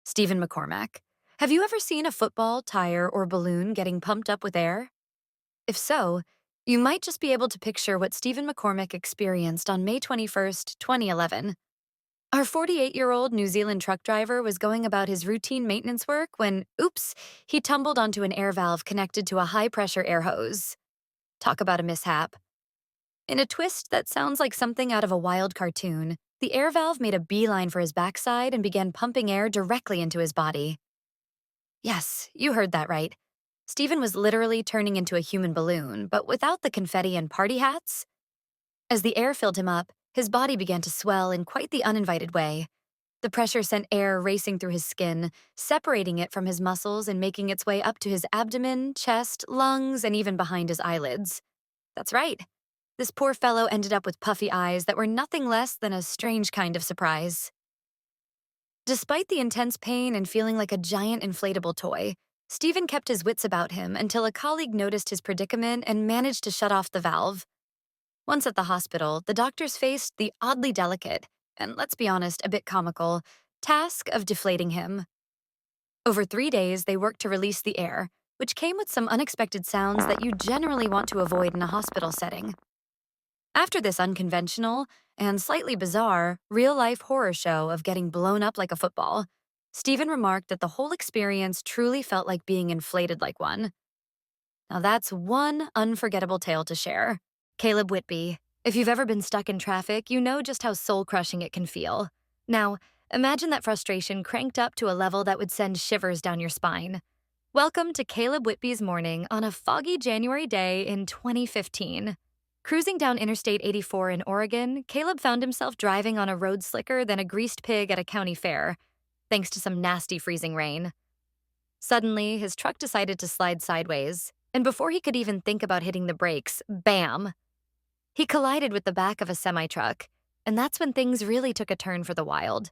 Stephen McCormack. Have you ever seen a football, tire, or balloon getting pumped up with air? If so, you might just be able to picture what Stephen McCormack experienced on May 21st, 2011. Our 48-year-old New Zealand truck driver was going about his routine maintenance work when, oops, he tumbled onto an air valve connected to a high-pressure air hose. Talk about a mishap. In a twist that sounds like something out of a wild cartoon, the air valve made a beeline for his backside and began pumping air directly into his body. Yes, you heard that right. Stephen was literally turning into a human balloon, but without the confetti and party hats. As the air filled him up, his body began to swell in quite the uninvited way. The pressure sent air racing through his skin, separating it from his muscles and making its way up to his abdomen, chest, lungs, and even behind his eyelids. That's right. This poor fellow ended up with puffy eyes that were nothing less than a strange kind of surprise. Despite the intense pain and feeling like a giant inflatable toy, Stephen kept his wits about him until a colleague noticed his predicament and managed to shut off the valve. Once at the hospital, the doctors faced the oddly delicate, and let's be honest, a bit comical, task of deflating him. Over 3 days, they worked to release the air, which came with some unexpected sounds that you generally want to avoid in a hospital setting. After this unconventional and slightly bizarre real-life horror show of getting blown up like a football, Stephen remarked that the whole experience truly felt like being inflated like one. Now that's one unforgettable tale to share. Caleb Whitby, if you've ever been stuck in traffic, you know just how soul-crushing it can feel. Now, imagine that frustration cranked up to a level that would send shivers down your spine. Welcome to Caleb Whitby's morning on a foggy January day in 2015. Cruising down Interstate 84 in Oregon, Caleb found himself driving on a road slicker than a greased pig at a county fair, thanks to some nasty freezing rain. Suddenly, his truck decided to slide sideways, and before he could even think about hitting the brakes, bam! He collided with the back of a semi-truck, and that's when things really took a turn for the wild.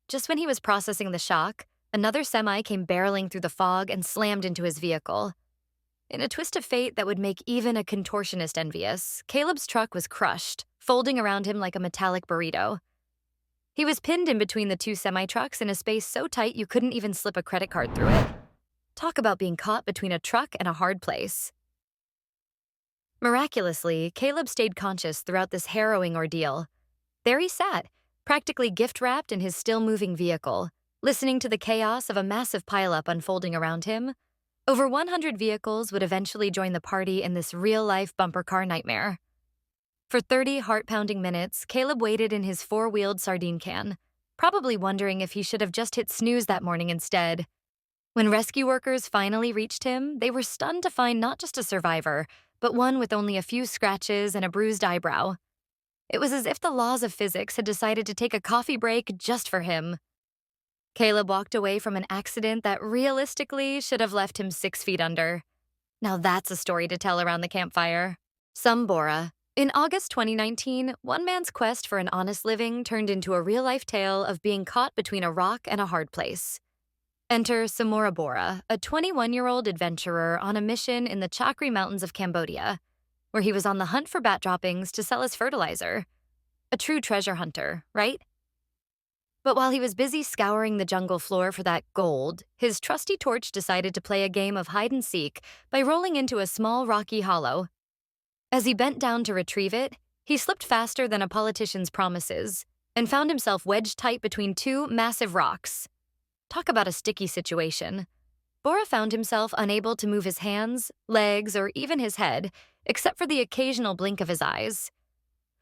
Just when he was processing the shock, another semi came barreling through the fog and slammed into his vehicle. In a twist of fate that would make even a contortionist envious, Caleb's truck was crushed, folding around him like a metallic burrito. He was pinned in between the two semi-trucks in a space so tight you couldn't even slip a credit card through it. Talk about being caught between a truck and a hard place. Miraculously, Caleb stayed conscious throughout this harrowing ordeal. There he sat, practically gift-wrapped in his still-moving vehicle, listening to the chaos of a massive pileup unfolding around him. Over 100 vehicles would eventually join the party in this real-life bumper car nightmare. For 30 heart-pounding minutes, Caleb waited in his four-wheeled sardine can, probably wondering if he should have just hit snooze that morning instead. When rescue workers finally reached him, they were stunned to find not just a survivor, but one with only a few scratches and a bruised eyebrow. It was as if the laws of physics had decided to take a coffee break just for him. Caleb walked away from an accident that realistically should have left him 6 feet under. Now that's a story to tell around the campfire. Bora. In August 2019, one man's quest for an honest living turned into a real-life tale of being caught between a rock and a hard place. Enter Bora, a 21-year-old adventurer on a mission in the Chakri Mountains of Cambodia, where he was on the hunt for bat droppings to sell as fertilizer. A true treasure hunter, right? But while he was busy scouring the jungle floor for that gold, his trusty torch decided to play a game of hide-and-seek by rolling into a small rocky hollow. As he bent down to retrieve it, he slipped faster than a politician's promises and found himself wedged tight between two massive rocks. Talk about a sticky situation. Bora found himself unable to move his hands, legs, or even his head, except for the occasional blink of his eyes.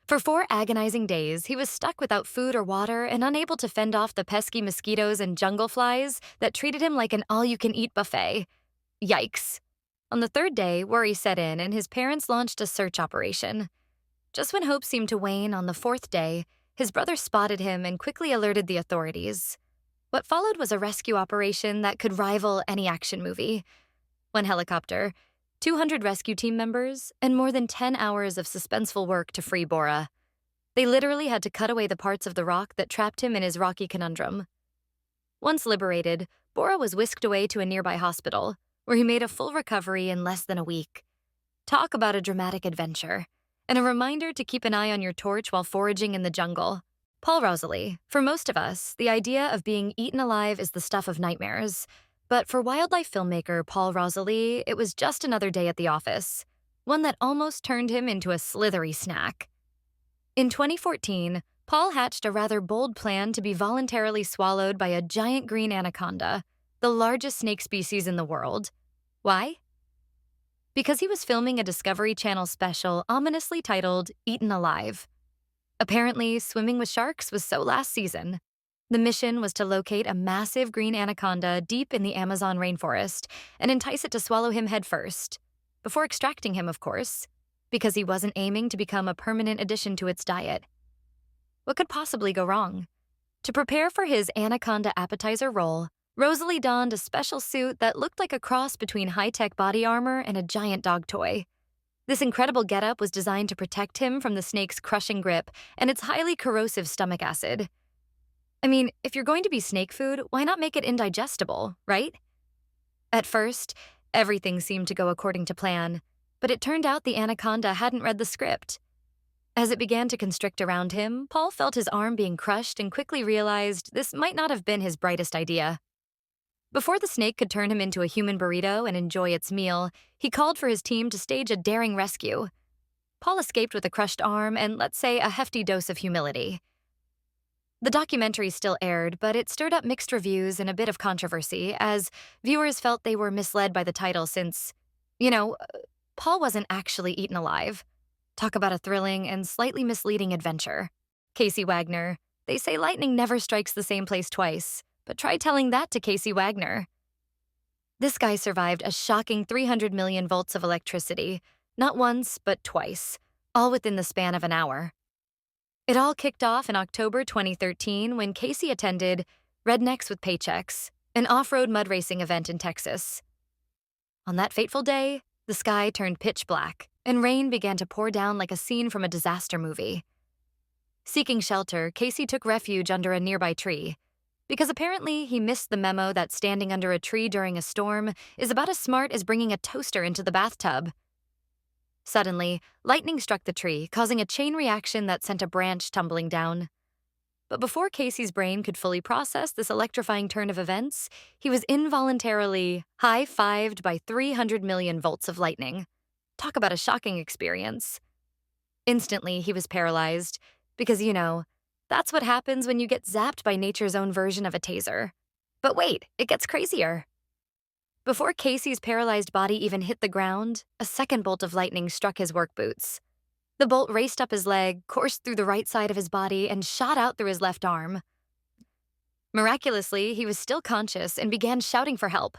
For 4 agonizing days, he was stuck without food or water and unable to fend off the pesky mosquitoes and jungle flies that treated him like an all-you-can-eat buffet. Yikes. On the 3rd day, worry set in and his parents launched a search operation. Just when hope seemed to wane on the 4th day, his brother spotted him and quickly alerted the authorities. What followed was a rescue operation that could rival any action movie. 1 helicopter, 200 rescue team members, and more than 10 hours of suspenseful work to free Bora. They literally had to cut away the parts of the rock that trapped him in his rocky conundrum. Once liberated, Bora was whisked away to a nearby hospital, where he made a full recovery in less than a week. Talk about a dramatic adventure, and a reminder to keep an eye on your torch while foraging in the jungle. Paul Rosalie. For most of us, the idea of being eaten alive is the stuff of nightmares. But for wildlife filmmaker Paul Rosalie, it was just another day at the office, one that almost turned him into a slithery snack. In 2014, Paul hatched a rather bold plan to be voluntarily swallowed by a giant green anaconda, the largest snake species in the world. Why? Because he was filming a Discovery Channel special ominously titled Eaten Alive. Apparently, swimming with sharks was so last season. The mission was to locate a massive green anaconda deep in the Amazon rainforest and entice it to swallow him headfirst, before extracting him, of course, because he wasn't aiming to become a permanent addition to its diet. What could possibly go wrong? To prepare for his anaconda appetizer role, Rosalie donned a special suit that looked like a cross between high-tech body armor and a giant dog toy. This incredible getup was designed to protect him from the snake's crushing grip and its highly corrosive stomach acid. I mean, if you're going to be snake food, why not make it indigestible, right? At first, everything seemed to go according to plan, but it turned out the anaconda hadn't read the script. As it began to constrict around him, Paul felt his arm being crushed and quickly realized this might not have been his brightest idea. Before the snake could turn him into a human burrito and enjoy its meal, he called for his team to stage a daring rescue. Paul escaped with a crushed arm and, let's say, a hefty dose of humility. The documentary still aired, but it stirred up mixed reviews and a bit of controversy, as viewers felt they were misled by the title since, Paul wasn't actually eaten alive. Talk about a thrilling and slightly misleading adventure. Casey Wagner. They say lightning never strikes the same place twice, but try telling that to Casey Wagner. This guy survived a shocking 300 million volts of electricity, not once, but twice, all within the span of an hour. It all kicked off in October 2013 when Casey attended Rednecks with Paychecks, an off-road mud racing event in Texas. On that fateful day, the sky turned pitch black, and rain began to pour down like a scene from a disaster movie. Seeking shelter, Casey took refuge under a nearby tree, because apparently he missed the memo that standing under a tree during a storm is about as smart as bringing a toaster into the bathtub. Suddenly, lightning struck the tree, causing a chain reaction that sent a branch tumbling down. But before Casey's brain could fully process this electrifying turn of events, he was involuntarily high-fived by 300 million volts of lightning. Talk about a shocking experience. Instantly, he was paralyzed, because, that's what happens when you get zapped by nature's own version of a taser. But wait, it gets crazier. Before Casey's paralyzed body even hit the ground, a second bolt of lightning struck his work boots. The bolt raced up his leg, coursed through the right side of his body, and shot out through his left arm. Miraculously, he was still conscious and began shouting for help.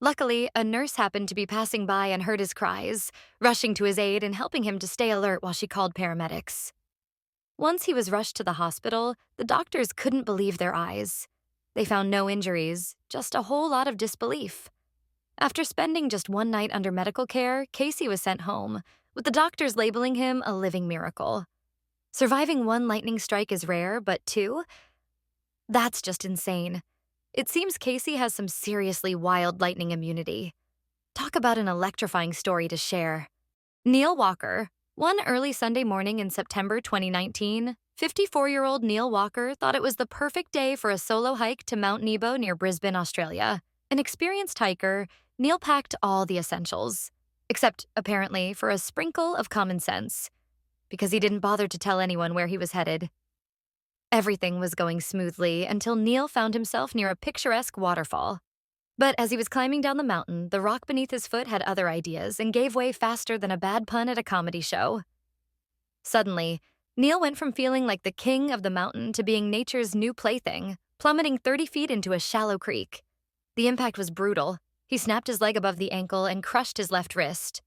Luckily, a nurse happened to be passing by and heard his cries, rushing to his aid and helping him to stay alert while she called paramedics. Once he was rushed to the hospital, the doctors couldn't believe their eyes. They found no injuries, just a whole lot of disbelief. After spending just one night under medical care, Casey was sent home, with the doctors labeling him a living miracle. Surviving one lightning strike is rare, but two? That's just insane. It seems Casey has some seriously wild lightning immunity. Talk about an electrifying story to share. Neil Walker. One early Sunday morning in September 2019, 54-year-old Neil Walker thought it was the perfect day for a solo hike to Mount Nebo near Brisbane, Australia. An experienced hiker, Neil packed all the essentials, except, apparently, for a sprinkle of common sense, because he didn't bother to tell anyone where he was headed. Everything was going smoothly until Neil found himself near a picturesque waterfall. But as he was climbing down the mountain, the rock beneath his foot had other ideas and gave way faster than a bad pun at a comedy show. Suddenly, Neil went from feeling like the king of the mountain to being nature's new plaything, plummeting 30 feet into a shallow creek. The impact was brutal. He snapped his leg above the ankle and crushed his left wrist.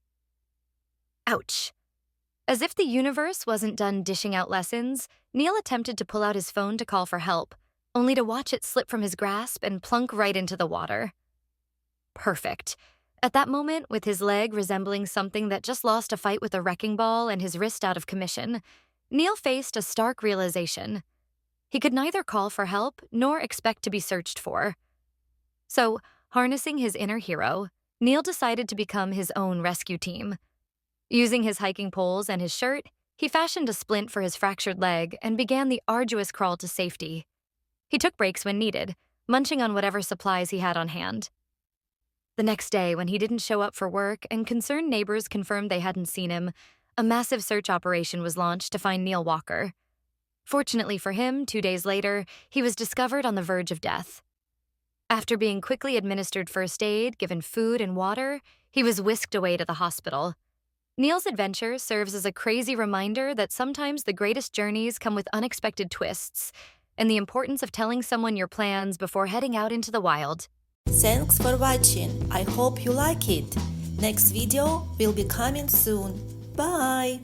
Ouch. As if the universe wasn't done dishing out lessons, Neil attempted to pull out his phone to call for help, only to watch it slip from his grasp and plunk right into the water. Perfect. At that moment, with his leg resembling something that just lost a fight with a wrecking ball and his wrist out of commission, Neil faced a stark realization. He could neither call for help nor expect to be searched for. So, harnessing his inner hero, Neil decided to become his own rescue team. Using his hiking poles and his shirt, He fashioned a splint for his fractured leg and began the arduous crawl to safety. He took breaks when needed, munching on whatever supplies he had on hand. The next day, when he didn't show up for work and concerned neighbors confirmed they hadn't seen him, a massive search operation was launched to find Neil Walker. Fortunately for him, 2 days later, he was discovered on the verge of death. After being quickly administered first aid, given food and water, he was whisked away to the hospital. Neil's adventure serves as a crazy reminder that sometimes the greatest journeys come with unexpected twists, and the importance of telling someone your plans before heading out into the wild. Thanks for watching. I hope you like it. Next video will be coming soon. Bye!